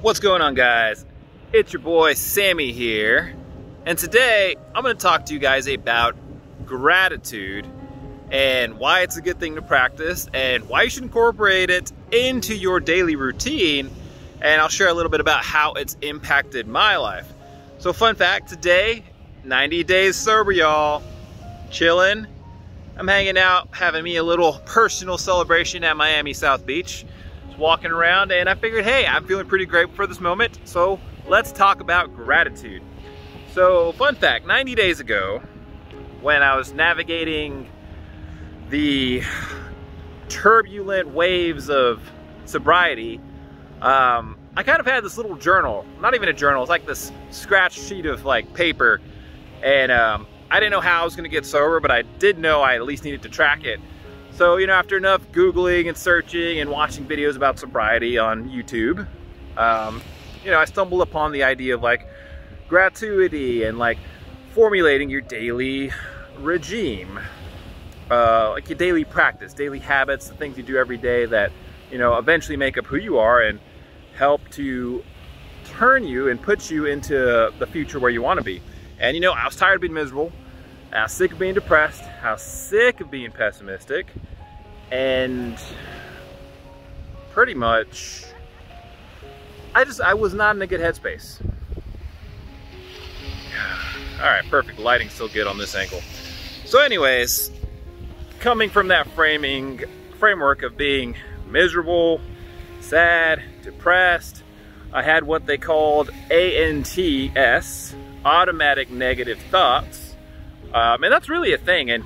What's going on, guys? It's your boy Sammy here, and today I'm going to talk to you guys about gratitude and why it's a good thing to practice and why you should incorporate it into your daily routine, and I'll share a little bit about how it's impacted my life. So fun fact, today 90 days sober, y'all. Chilling. I'm hanging out, having me a little personal celebration at Miami South Beach. Just walking around, and I figured, hey, I'm feeling pretty grateful for this moment, so let's talk about gratitude. So fun fact, 90 days ago, when I was navigating the turbulent waves of sobriety, I kind of had this little journal. Not even a journal, it's like this scratch sheet of like paper, and I didn't know how I was gonna get sober, but I did know I at least needed to track it. So, you know, after enough Googling and searching and watching videos about sobriety on YouTube, you know, I stumbled upon the idea of like gratuity and like formulating your daily regime, like your daily practice, daily habits, the things you do every day that, you know, eventually make up who you are and help to turn you and put you into the future where you want to be. And you know, I was tired of being miserable, I was sick of being depressed, I was sick of being pessimistic, and pretty much, I was not in a good headspace. All right, perfect, lighting's still good on this angle. So anyways, coming from that framework of being miserable, sad, depressed, I had what they called ANTS, automatic negative thoughts, and that's really a thing. And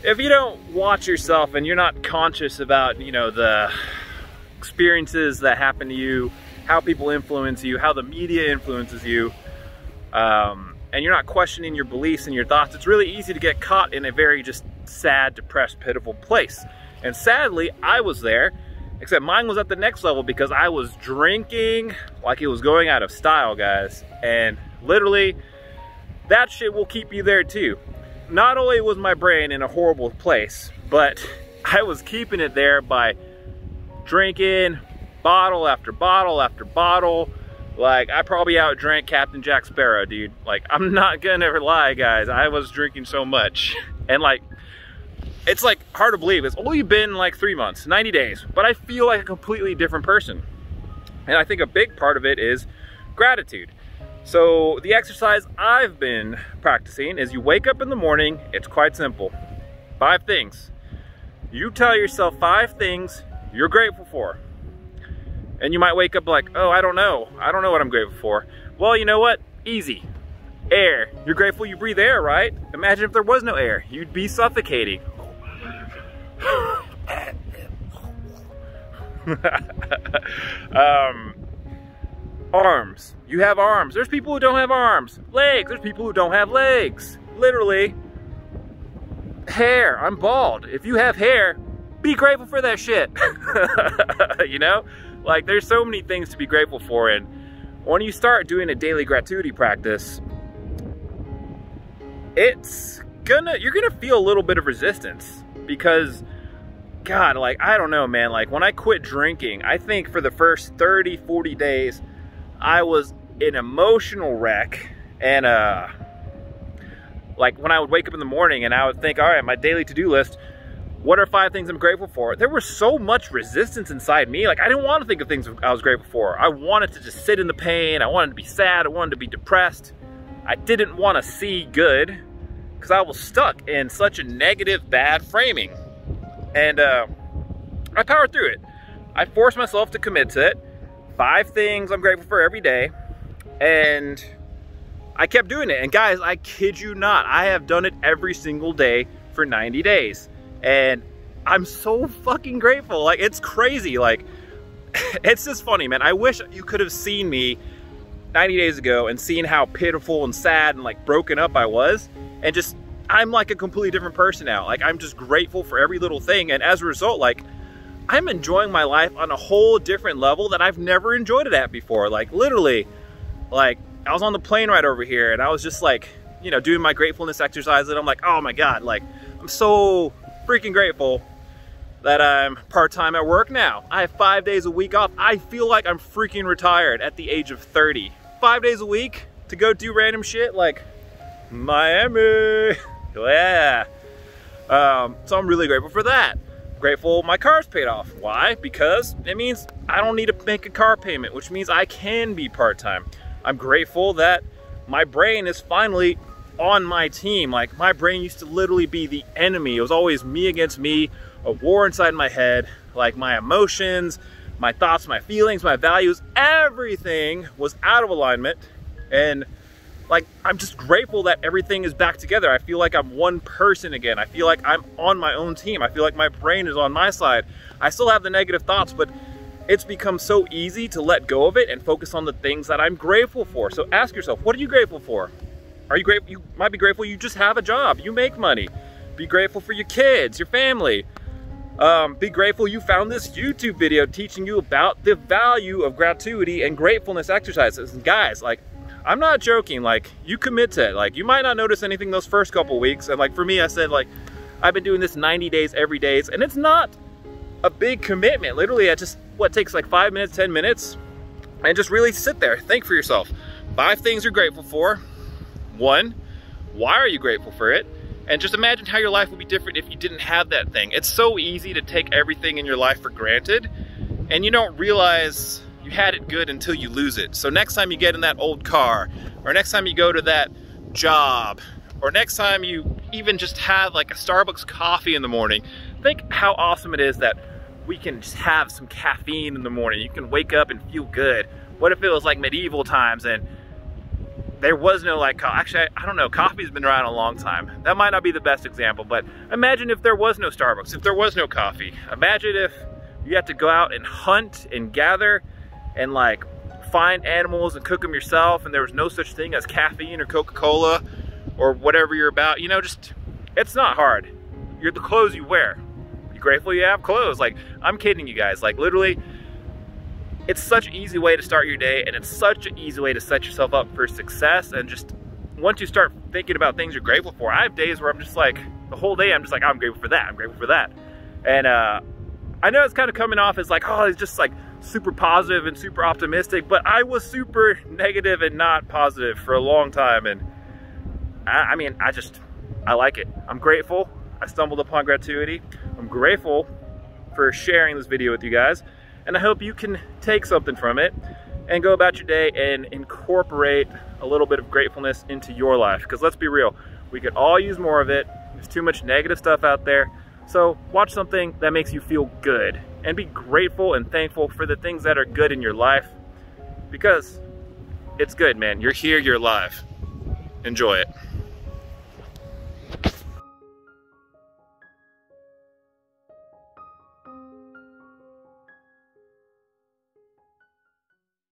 if you don't watch yourself and you're not conscious about, you know, the experiences that happen to you, how people influence you, how the media influences you, and you're not questioning your beliefs and your thoughts, it's really easy to get caught in a very just sad, depressed, pitiful place. And sadly, I was there, except mine was at the next level because I was drinking like it was going out of style, guys. And literally, that shit will keep you there too. Not only was my brain in a horrible place, but I was keeping it there by drinking bottle after bottle after bottle. Like, I probably outdrank Captain Jack Sparrow, dude. Like, I'm not gonna ever lie, guys. I was drinking so much. And like, it's like hard to believe. It's only been like 3 months, 90 days, but I feel like a completely different person. And I think a big part of it is gratitude. So the exercise I've been practicing is you wake up in the morning, it's quite simple. 5 things. You tell yourself 5 things you're grateful for. And you might wake up like, oh, I don't know what I'm grateful for. Well, you know what? Easy. Air. You're grateful you breathe air, right? Imagine if there was no air. You'd be suffocating. Arms. You have arms. There's people who don't have arms. Legs. There's people who don't have legs. Literally. Hair. I'm bald. If you have hair, be grateful for that shit. You know? Like, there's so many things to be grateful for, and when you start doing a daily gratitude practice, you're gonna feel a little bit of resistance because, God, like, I don't know, man, like when I quit drinking, I think for the first 30, 40 days, I was an emotional wreck. And like when I would wake up in the morning and I would think, all right, my daily to-do list, what are 5 things I'm grateful for? There was so much resistance inside me. Like, I didn't want to think of things I was grateful for. I wanted to just sit in the pain. I wanted to be sad. I wanted to be depressed. I didn't want to see good because I was stuck in such a negative, bad framing. And I powered through it. I forced myself to commit to it. 5 things I'm grateful for every day. And I kept doing it. And guys, I kid you not, I have done it every single day for 90 days. And I'm so fucking grateful. Like, it's crazy. Like, it's just funny, man. I wish you could have seen me 90 days ago and seen how pitiful and sad and like broken up I was. And just, I'm like a completely different person now. Like, I'm just grateful for every little thing. And as a result, like, I'm enjoying my life on a whole different level that I've never enjoyed it at before. Like, literally, like, I was on the plane right over here and I was just like, you know, doing my gratefulness exercise, and I'm like, oh my God, like, I'm so freaking grateful that I'm part-time at work now. I have 5 days a week off. I feel like I'm freaking retired at the age of 30. 5 days a week to go do random shit like Miami. Yeah. So I'm really grateful for that. Grateful my car's paid off. Why? Because it means I don't need to make a car payment, which means I can be part-time. I'm grateful that my brain is finally on my team. Like, my brain used to literally be the enemy. It was always me against me, a war inside my head. Like, my emotions, my thoughts, my feelings, my values, everything was out of alignment. And like, I'm just grateful that everything is back together. I feel like I'm one person again. I feel like I'm on my own team. I feel like my brain is on my side. I still have the negative thoughts, but it's become so easy to let go of it and focus on the things that I'm grateful for. So ask yourself, what are you grateful for? Are you grateful? You might be grateful you just have a job, you make money. Be grateful for your kids, your family. Be grateful you found this YouTube video teaching you about the value of gratuity and gratefulness exercises. And guys, like, I'm not joking. Like, you commit to it. Like, you might not notice anything those first couple weeks. And like, for me, I said, like, I've been doing this 90 days every day, and it's not a big commitment. Literally, it just, what, takes like 5 minutes, 10 minutes, and just really sit there, think for yourself. 5 things you're grateful for. 1, why are you grateful for it? And just imagine how your life would be different if you didn't have that thing. It's so easy to take everything in your life for granted, and you don't realize you had it good until you lose it. So next time you get in that old car, or next time you go to that job, or next time you even just have like a Starbucks coffee in the morning, think how awesome it is that we can just have some caffeine in the morning. You can wake up and feel good. What if it was like medieval times and there was no like, actually, I don't know, coffee's been around a long time. That might not be the best example, but imagine if there was no Starbucks, if there was no coffee. Imagine if you had to go out and hunt and gather and like find animals and cook them yourself, and there was no such thing as caffeine or Coca-Cola or whatever you're about. You know, just, it's not hard. You're the clothes you wear. You grateful you have clothes? Like, I'm kidding you guys. Like, literally, it's such an easy way to start your day, and it's such an easy way to set yourself up for success. And just once you start thinking about things you're grateful for, I have days where I'm just like, the whole day I'm just like, I'm grateful for that, I'm grateful for that. And I know it's kind of coming off as like, oh, it's just like super positive and super optimistic, but I was super negative and not positive for a long time. And I mean, I like it. I'm grateful I stumbled upon gratuity. I'm grateful for sharing this video with you guys, and I hope you can take something from it and go about your day and incorporate a little bit of gratefulness into your life. Because let's be real, we could all use more of it. There's too much negative stuff out there. So watch something that makes you feel good and be grateful and thankful for the things that are good in your life, because it's good, man. You're here, you're alive. Enjoy it.